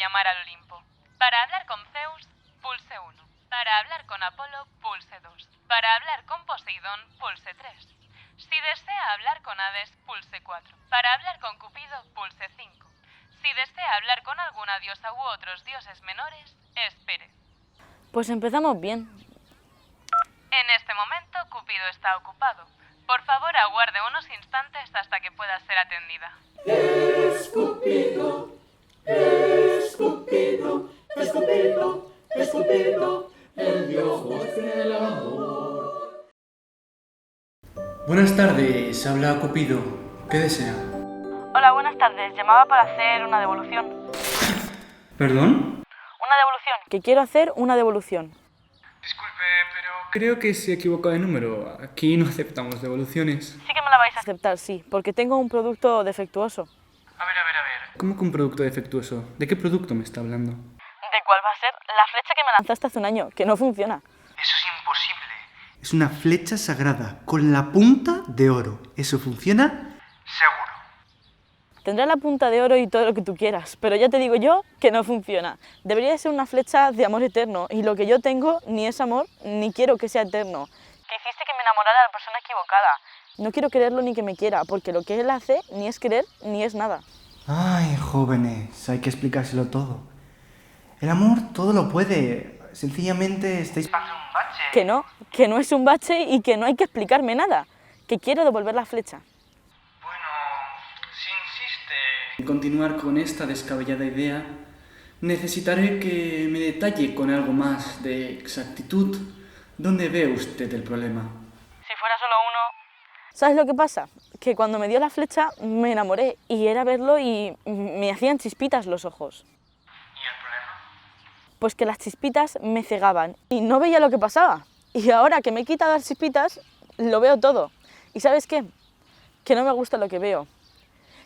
llamar al Olimpo. Para hablar con Zeus, pulse 1. Para hablar con Apolo, pulse 2. Para hablar con Poseidón, pulse 3. Si desea hablar con Hades, pulse 4. Para hablar con Cupido, pulse 5. Si desea hablar con alguna diosa u otros dioses menores, espere. Pues empezamos bien. En este momento, Cupido está ocupado. Por favor, aguarde unos instantes hasta que pueda ser atendida. Es Cupido, es Cupido, es Cupido, es Cupido, el dios del amor. Buenas tardes, habla Cupido. ¿Qué desea? Hola, buenas tardes. Llamaba para hacer una devolución. ¿Perdón? Una devolución. Que quiero hacer una devolución. Disculpe, pero creo que se equivoca de número. Aquí no aceptamos devoluciones. Sí que me la vais a aceptar, sí, porque tengo un producto defectuoso. A ver. ¿Cómo que un producto defectuoso? ¿De qué producto me está hablando? ¿De cuál va a ser? La flecha que me lanzaste hace un año, que no funciona. Eso es imposible. Es una flecha sagrada, con la punta de oro. ¿Eso funciona? Seguro. Tendrá la punta de oro y todo lo que tú quieras, pero ya te digo yo que no funciona. Debería de ser una flecha de amor eterno, y lo que yo tengo ni es amor, ni quiero que sea eterno. Que hiciste que me enamorara de la persona equivocada. No quiero quererlo ni que me quiera, porque lo que él hace ni es querer ni es nada. Ay, jóvenes, hay que explicárselo todo. El amor todo lo puede. Sencillamente estáis pasando un bache. Que no es un bache y que no hay que explicarme nada. Que quiero devolver la flecha. Bueno, si insiste en continuar con esta descabellada idea, necesitaré que me detalle con algo más de exactitud dónde ve usted el problema. Si fuera solo uno... ¿Sabes lo que pasa? Que cuando me dio la flecha me enamoré y era verlo y me hacían chispitas los ojos. ¿Y el problema? Pues que las chispitas me cegaban y no veía lo que pasaba. Y ahora que me he quitado las chispitas, lo veo todo. ¿Y sabes qué? Que no me gusta lo que veo.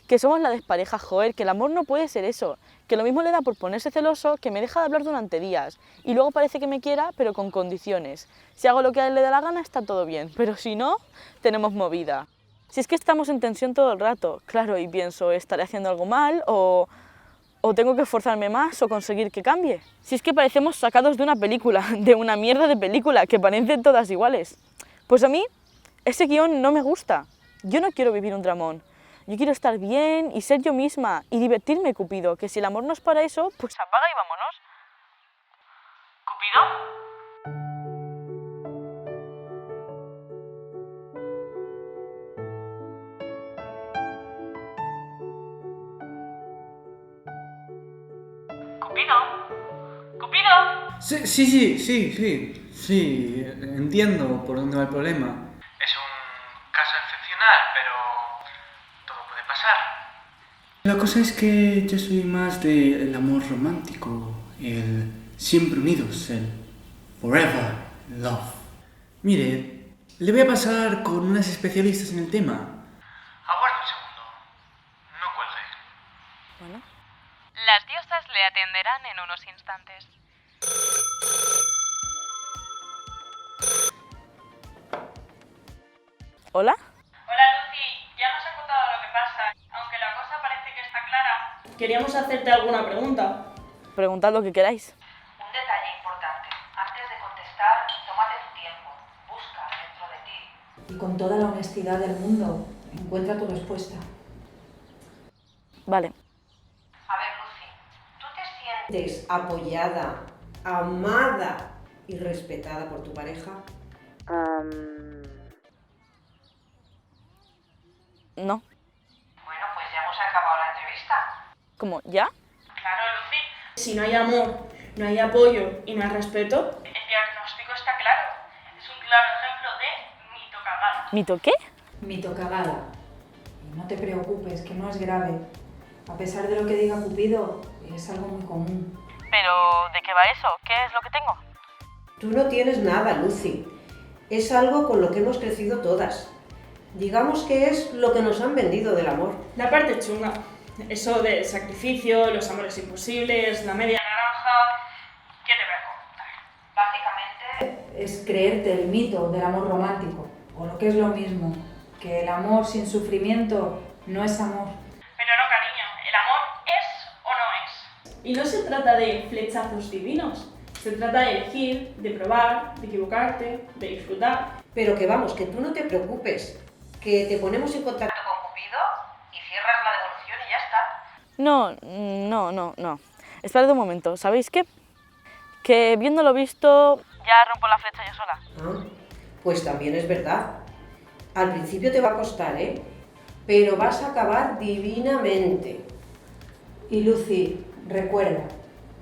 Que somos la despareja, joder, que el amor no puede ser eso. Que lo mismo le da por ponerse celoso, que me deja de hablar durante días. Y luego parece que me quiera, pero con condiciones. Si hago lo que a él le da la gana, está todo bien. Pero si no, tenemos movida. Si es que estamos en tensión todo el rato, claro, y pienso, ¿estaré haciendo algo mal? ¿O tengo que esforzarme más o conseguir que cambie? Si es que parecemos sacados de una película, de una mierda de película, que parecen todas iguales. Pues a mí, ese guión no me gusta. Yo no quiero vivir un dramón. Yo quiero estar bien y ser yo misma y divertirme, Cupido, que si el amor no es para eso, pues apaga y vámonos. ¿Cupido? ¿Cupido? ¿Cupido? Sí, entiendo por dónde va el problema. Es un caso excepcional, pero todo puede pasar. La cosa es que yo soy más del amor romántico, el siempre unidos, el forever love. Mire, le voy a pasar con unas especialistas en el tema. Aguarda un segundo, no cuelgue. Bueno. Las diosas le atenderán en unos instantes. ¿Hola? Hola Lucy, ya nos ha contado lo que pasa, aunque la cosa parece que está clara. Queríamos hacerte alguna pregunta. Preguntad lo que queráis. Un detalle importante. Antes de contestar, tómate tu tiempo. Busca dentro de ti. Y con toda la honestidad del mundo, encuentra tu respuesta. Vale. A ver, Lucy, ¿tú te sientes apoyada, amada y respetada por tu pareja? No. Bueno, pues ya hemos acabado la entrevista. ¿Cómo? ¿Ya? Claro, Lucy, Si no hay amor, no hay apoyo y no hay respeto, el diagnóstico está claro. Es un claro ejemplo de mito cagado. ¿Mito qué? Mito cagada. Y no te preocupes, que no es grave. A pesar de lo que diga Cupido, es algo muy común. ¿Pero de qué va eso? ¿Qué es lo que tengo? Tú no tienes nada, Lucy. Es algo con lo que hemos crecido todas. Digamos que es lo que nos han vendido del amor. la parte chunga. Eso del sacrificio, los amores imposibles, la media naranja... ¿Qué te voy a contar? Básicamente, Es creerte el mito del amor romántico, o lo que es lo mismo, que el amor sin sufrimiento no es amor. Pero no, cariño, ¿el amor es o no es? Y no se trata de flechazos divinos. Se trata de elegir, de probar, de equivocarte, de disfrutar. Pero que vamos, que tú no te preocupes, que te ponemos en contacto Con Cupido y cierras la devolución y ya está. No. Esperad un momento, ¿sabéis qué? Que viendo lo visto, ya rompo la flecha yo sola. Ah, pues también es verdad. Al principio te va a costar, ¿eh? Pero vas a acabar divinamente. Y Lucy, recuerda,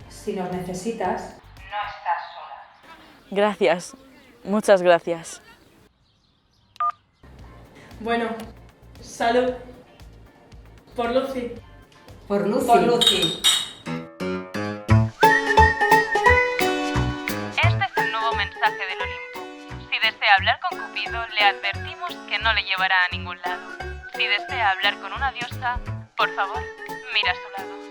si nos necesitas, No estás sola. Gracias, muchas gracias. Bueno, salud. Por Lucy. Por Lucy. por Lucy. Este es el nuevo mensaje del Olimpo. Si desea hablar con Cupido, le advertimos que no le llevará a ningún lado. Si desea hablar con una diosa, por favor, mira a su lado.